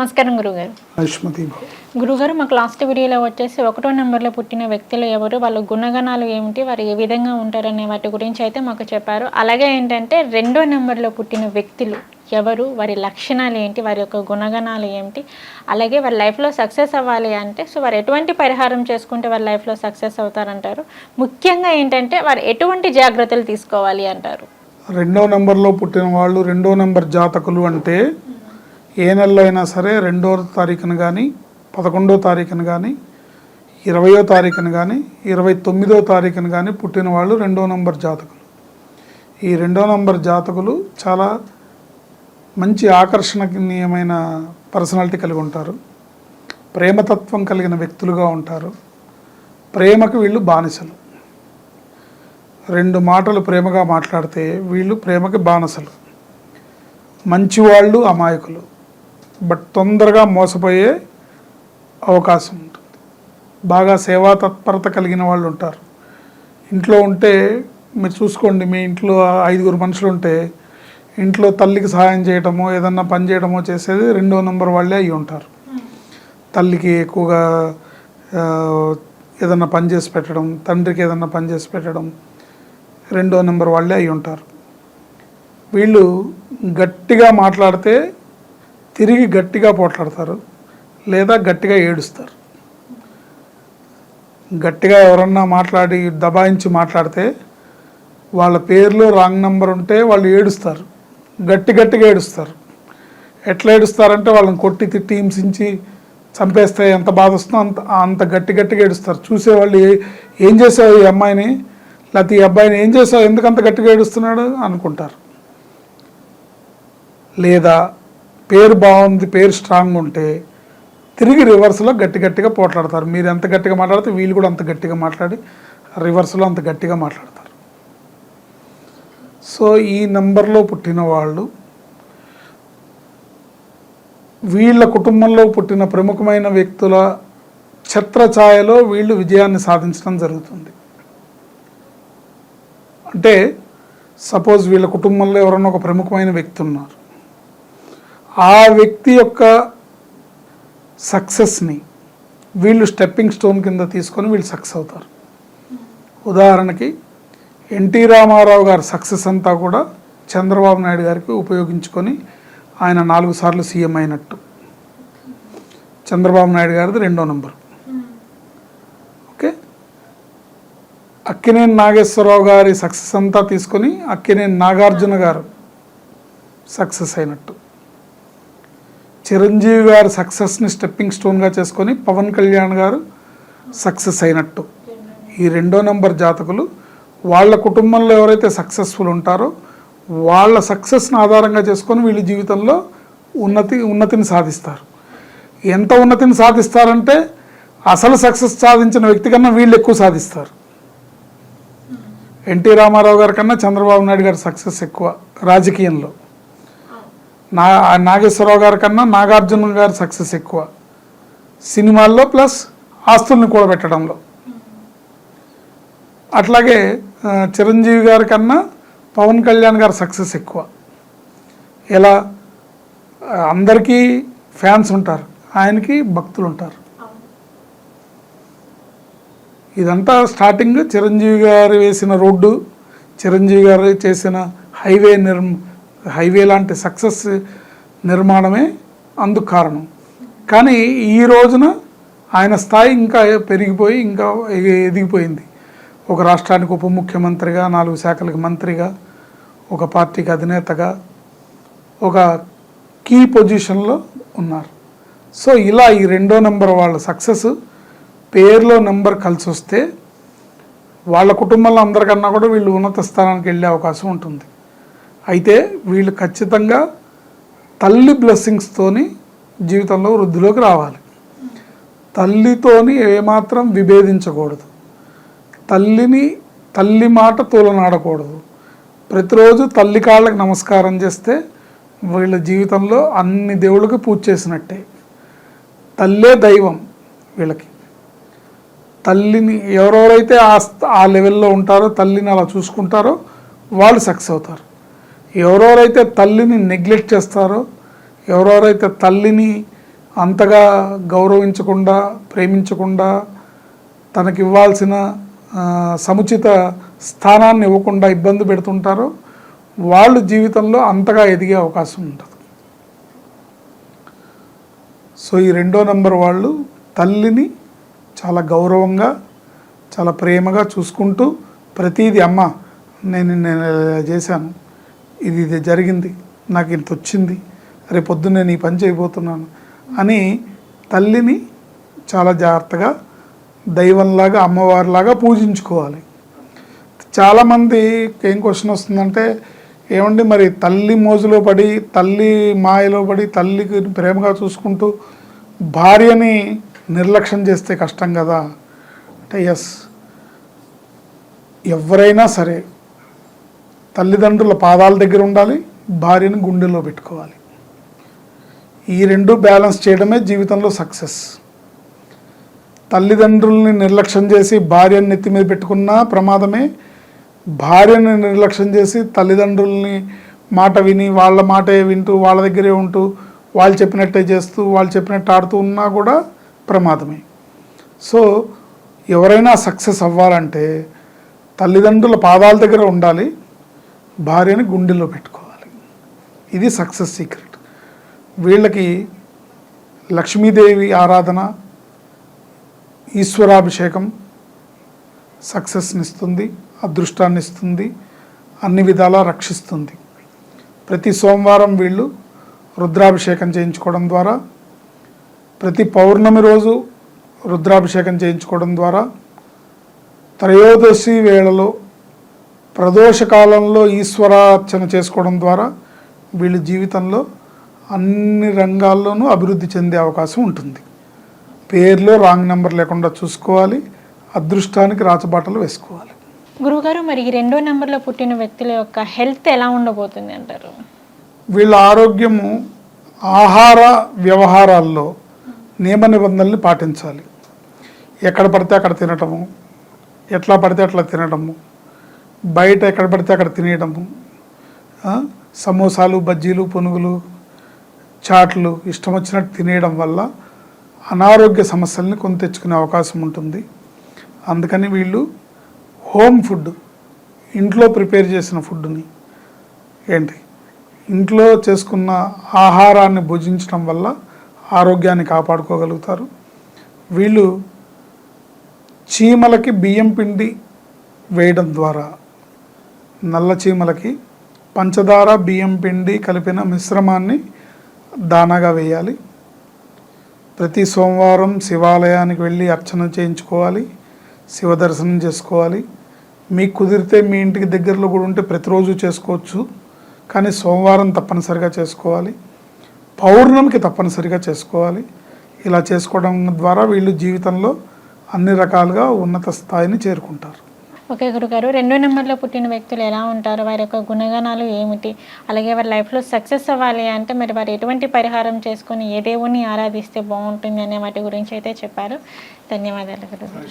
నమస్కారం గురుగారు. గురుగారు, మాకు లాస్ట్ వీడియోలో వచ్చేసి 1వ నెంబర్లో పుట్టిన వ్యక్తులు ఎవరు, వాళ్ళ గుణగణాలు ఏమిటి, వారు ఏ విధంగా ఉంటారనే వాటి గురించి అయితే మాకు చెప్పారు. అలాగే ఏంటంటే 2వ నెంబర్లో పుట్టిన వ్యక్తులు ఎవరు, వారి లక్షణాలు ఏంటి, వారి యొక్క గుణగణాలు ఏమిటి, అలాగే వారి లైఫ్లో సక్సెస్ అవ్వాలి అంటే వారు ఎటువంటి పరిహారం చేసుకుంటే వారి లైఫ్లో సక్సెస్ అవుతారంటారు. ముఖ్యంగా ఏంటంటే వారు ఎటువంటి జాగ్రత్తలు తీసుకోవాలి అంటారు. 2వ నెంబర్లో పుట్టిన వాళ్ళు 2వ నెంబర్ జాతకులు అంటే ఏ నెలలో అయినా సరే 2వ తారీఖున కానీ 11వ తారీఖున కానీ 20వ తారీఖున కానీ 29వ తారీఖున కానీ పుట్టిన వాళ్ళు 2వ నెంబర్ జాతకులు. ఈ 2వ నెంబర్ జాతకులు చాలా మంచి ఆకర్షణీయమైన పర్సనాలిటీ కలిగి ఉంటారు. ప్రేమతత్వం కలిగిన వ్యక్తులుగా ఉంటారు. ప్రేమకు వీళ్ళు బానిసలు. 2 మాటలు ప్రేమగా మాట్లాడితే వీళ్ళు ప్రేమకి బానిసలు. మంచివాళ్ళు అమాయకులు, బట్ తొందరగా మోసపోయే అవకాశం ఉంటుంది. బాగా సేవా తత్పరత కలిగిన వాళ్ళు ఉంటారు. ఇంట్లో ఉంటే మీరు చూసుకోండి, మీ ఇంట్లో 5 మనుషులు ఉంటే ఇంట్లో తల్లికి సహాయం చేయటమో ఏదన్నా పని చేయడమో చేసేది 2వ నెంబర్ వాళ్ళే అయి ఉంటారు. తల్లికి ఎక్కువగా ఏదన్నా పని చేసి పెట్టడం, తండ్రికి ఏదన్నా పని చేసి పెట్టడం 2వ నెంబర్ వాళ్ళే అయి ఉంటారు. వీళ్ళు గట్టిగా మాట్లాడితే తిరిగి గట్టిగా పోట్లాడతారు, లేదా గట్టిగా ఏడుస్తారు. గట్టిగా ఎవరన్నా మాట్లాడి దబాయించి మాట్లాడితే వాళ్ళ పేరులో రాంగ్ నెంబర్ ఉంటే వాళ్ళు ఏడుస్తారు, గట్టిగా ఏడుస్తారు. ఎట్లా ఏడుస్తారంటే వాళ్ళని కొట్టి తిట్టి హింసించి చంపేస్తే ఎంత బాధ వస్తుందో అంత గట్టిగా ఏడుస్తారు. చూసేవాళ్ళు ఏం చేసావు ఈ అమ్మాయిని, లేకపోతే ఈ అబ్బాయిని ఏం చేసావు, ఎందుకంత గట్టిగా ఏడుస్తున్నాడు అనుకుంటారు. లేదా పేరు బాగుంది, పేరు స్ట్రాంగ్ ఉంటే తిరిగి రివర్స్లో గట్టిగా పోట్లాడతారు. మీరు ఎంత గట్టిగా మాట్లాడితే వీళ్ళు కూడా అంత గట్టిగా మాట్లాడి రివర్స్లో అంత గట్టిగా మాట్లాడతారు. సో ఈ నెంబర్లో పుట్టిన వాళ్ళు వీళ్ళ కుటుంబంలో పుట్టిన ప్రముఖమైన వ్యక్తుల ఛత్రఛాయలో వీళ్ళు విజయాన్ని సాధించడం జరుగుతుంది. అంటే సపోజ్ వీళ్ళ కుటుంబంలో ఎవరన్నా ఒక ప్రముఖమైన వ్యక్తి ఉన్నారు, ఆ వ్యక్తి యొక్క సక్సెస్ని వీళ్ళు స్టెప్పింగ్ స్టోన్ కింద తీసుకొని వీళ్ళు సక్సెస్ అవుతారు. ఉదాహరణకి ఎన్టీ రామారావు గారి సక్సెస్ అంతా కూడా చంద్రబాబు నాయుడు గారికి ఉపయోగించుకొని ఆయన 4 సార్లు సీఎం అయినట్టు. చంద్రబాబు నాయుడు గారిది 2వ నెంబర్. ఓకే, అక్కినేని నాగేశ్వరరావు గారి సక్సెస్ అంతా తీసుకొని అక్కినేని నాగార్జున గారు సక్సెస్ అయినట్టు. చిరంజీవి గారి సక్సెస్ని స్టెప్పింగ్ స్టోన్గా చేసుకొని పవన్ కళ్యాణ్ గారు సక్సెస్ అయినట్టు. ఈ 2వ నెంబర్ జాతకులు వాళ్ళ కుటుంబంలో ఎవరైతే సక్సెస్ఫుల్ ఉంటారో వాళ్ళ సక్సెస్ని ఆధారంగా చేసుకొని వీళ్ళ జీవితంలో ఉన్నతిని సాధిస్తారు. ఎంత ఉన్నతిని సాధిస్తారంటే అసలు సక్సెస్ సాధించిన వ్యక్తి కన్నా వీళ్ళు ఎక్కువ సాధిస్తారు. ఎన్టీ రామారావు గారి కన్నా చంద్రబాబు నాయుడు గారి సక్సెస్ ఎక్కువ రాజకీయంలో. నాగేశ్వరరావు గారి కన్నా నాగార్జున గారి సక్సెస్ ఎక్కువ సినిమాల్లో, ప్లస్ ఆస్తుల్ని కూడబెట్టడంలో. అట్లాగే చిరంజీవి గారి కన్నా పవన్ కళ్యాణ్ గారి సక్సెస్ ఎక్కువ. ఎలా అందరికీ ఫ్యాన్స్ ఉంటారు, ఆయనకి భక్తులు ఉంటారు. ఇదంతా స్టార్టింగ్ చిరంజీవి గారు వేసిన రోడ్డు, చిరంజీవి గారు చేసిన హైవే లాంటి సక్సెస్ నిర్మాణమే అందుకు కారణం. కానీ ఈ రోజున ఆయన స్థాయి ఇంకా పెరిగిపోయి ఇంకా ఎదిగిపోయింది. ఒక రాష్ట్రానికి ఉప ముఖ్యమంత్రిగా, 4 శాఖలకు మంత్రిగా, ఒక పార్టీకి అధినేతగా ఒక కీ పొజిషన్లో ఉన్నారు. సో ఇలా ఈ 2వ నెంబర్ వాళ్ళ సక్సెస్ పేరులో నెంబర్ కలిసి వస్తే వాళ్ళ కుటుంబంలో అందరికన్నా కూడా వీళ్ళు ఉన్నత స్థానానికి వెళ్ళే అవకాశం ఉంటుంది. అయితే వీళ్ళు ఖచ్చితంగా తల్లి బ్లెస్సింగ్స్తోని జీవితంలో వృద్ధిలోకి రావాలి. తల్లితోని ఏమాత్రం విభేదించకూడదు. తల్లి మాట తూలనాడకూడదు. ప్రతిరోజు తల్లి కాళ్ళకి నమస్కారం చేస్తే వీళ్ళ జీవితంలో అన్ని దేవుళ్ళకి పూజ చేసినట్టే. తల్లే దైవం వీళ్ళకి. తల్లిని ఎవరెవరైతే ఆ లెవెల్లో ఉంటారో, తల్లిని అలా చూసుకుంటారో వాళ్ళు సక్సెస్ అవుతారు. ఎవరెవరైతే తల్లిని నెగ్లెక్ట్ చేస్తారో, ఎవరెవరైతే తల్లిని అంతగా గౌరవించకుండా, ప్రేమించకుండా, తనకి ఇవ్వాల్సిన సముచిత స్థానాన్ని ఇవ్వకుండా ఇబ్బంది పెడుతుంటారో వాళ్ళు జీవితంలో అంతగా ఎదిగే అవకాశం ఉంటుంది. సో ఈ 2వ నెంబర్ వాళ్ళు తల్లిని చాలా గౌరవంగా, చాలా ప్రేమగా చూసుకుంటూ ప్రతిదీ అమ్మ నేను ఇలా చేశాను, ఇది జరిగింది, నాకు ఇంత వచ్చింది, రేపు పొద్దున్న నేను ఈ పని చేయబోతున్నాను అని తల్లిని చాలా జాగ్రత్తగా దైవంలాగా, అమ్మవారిలాగా పూజించుకోవాలి. చాలామంది ఏం క్వశ్చన్ వస్తుందంటే, ఏమండి మరి తల్లి మోజులో పడి, తల్లి మాయలో పడి, తల్లికి ప్రేమగా చూసుకుంటూ భార్యని నిర్లక్ష్యం చేస్తే కష్టం కదా అంటే, ఎస్, ఎవరైనా సరే తల్లిదండ్రుల పాదాల దగ్గర ఉండాలి, భార్యని గుండెల్లో పెట్టుకోవాలి. ఈ 2 బ్యాలెన్స్ చేయడమే జీవితంలో సక్సెస్. తల్లిదండ్రుల్ని నిర్లక్ష్యం చేసి భార్యని నెత్తి మీద పెట్టుకున్నా ప్రమాదమే, భార్యని నిర్లక్ష్యం చేసి తల్లిదండ్రుల్ని మాట విని వాళ్ళ మాటే వింటూ వాళ్ళ దగ్గరే ఉంటూ వాళ్ళు చెప్పినట్టే చేస్తూ వాళ్ళు చెప్పినట్టు ఆడుతూ ఉన్నా కూడా ప్రమాదమే. సో ఎవరైనా సక్సెస్ అవ్వాలంటే తల్లిదండ్రుల పాదాల దగ్గర ఉండాలి, భార్యని గుండెల్లో పెట్టుకోవాలి. ఇది సక్సెస్ సీక్రెట్. వీళ్ళకి లక్ష్మీదేవి ఆరాధన, ఈశ్వరాభిషేకం సక్సెస్ని ఇస్తుంది, అదృష్టాన్ని ఇస్తుంది, అన్ని విధాలా రక్షిస్తుంది. ప్రతి సోమవారం వీళ్ళు రుద్రాభిషేకం చేయించుకోవడం ద్వారా, ప్రతి పౌర్ణమి రోజు రుద్రాభిషేకం చేయించుకోవడం ద్వారా, త్రయోదశి వేళలో ప్రదోషకాలంలో ఈశ్వరార్చన చేసుకోవడం ద్వారా వీళ్ళ జీవితంలో అన్ని రంగాల్లోనూ అభివృద్ధి చెందే అవకాశం ఉంటుంది. పేర్లో రాంగ్ నెంబర్ లేకుండా చూసుకోవాలి, అదృష్టానికి రాచబాటలు వేసుకోవాలి. గురువుగారు, మరి ఈ 2వ నెంబర్లో పుట్టిన వ్యక్తుల యొక్క హెల్త్ ఎలా ఉండబోతుంది అంటారు? వీళ్ళ ఆరోగ్యము ఆహార వ్యవహారాల్లో నియమ నిబంధనల్ని పాటించాలి. ఎక్కడ పడితే అక్కడ తినటము, ఎట్లా పడితే అట్లా తినడము, బయట ఎక్కడ పడితే అక్కడ తినేయడము, సమోసాలు, బజ్జీలు, పునుగులు, చాట్లు ఇష్టం వచ్చినట్టు తినేయడం వల్ల అనారోగ్య సమస్యల్ని కొని తెచ్చుకునే అవకాశం ఉంటుంది. అందుకని వీళ్ళు హోమ్ ఫుడ్, ఇంట్లో ప్రిపేర్ చేసిన ఫుడ్ని, ఇంట్లో చేసుకున్న ఆహారాన్ని భుజించడం వల్ల ఆరోగ్యాన్ని కాపాడుకోగలుగుతారు. వీళ్ళు చీమలకి బియ్యం పిండి వేయడం ద్వారా, నల్ల చీమలకి పంచదార బియ్యం పిండి కలిపిన మిశ్రమాన్ని దానాగా వేయాలి. ప్రతి సోమవారం శివాలయానికి వెళ్ళి అర్చన చేయించుకోవాలి, శివ దర్శనం చేసుకోవాలి. మీకు కుదిరితే మీ ఇంటికి దగ్గరలో కూడా ఉంటే ప్రతిరోజు చేసుకోవచ్చు, కానీ సోమవారం తప్పనిసరిగా చేసుకోవాలి, పౌర్ణమికి తప్పనిసరిగా చేసుకోవాలి. ఇలా చేసుకోవడం ద్వారా వీళ్ళు జీవితంలో అన్ని రకాలుగా ఉన్నత స్థాయిని చేరుకుంటారు. ఓకే గురుగారు, 2వ నెంబర్లో పుట్టిన వ్యక్తులు ఎలా ఉంటారు, వారి యొక్క గుణగణాలు ఏమిటి, అలాగే వారి లైఫ్లో సక్సెస్ అవ్వాలి అంటే మరి వారు ఎటువంటి పరిహారం చేసుకొని ఏ దేవుణ్ణి ఆరాధిస్తే బాగుంటుంది అనే వాటి గురించి అయితే చెప్పారు. ధన్యవాదాలు గురుగారు.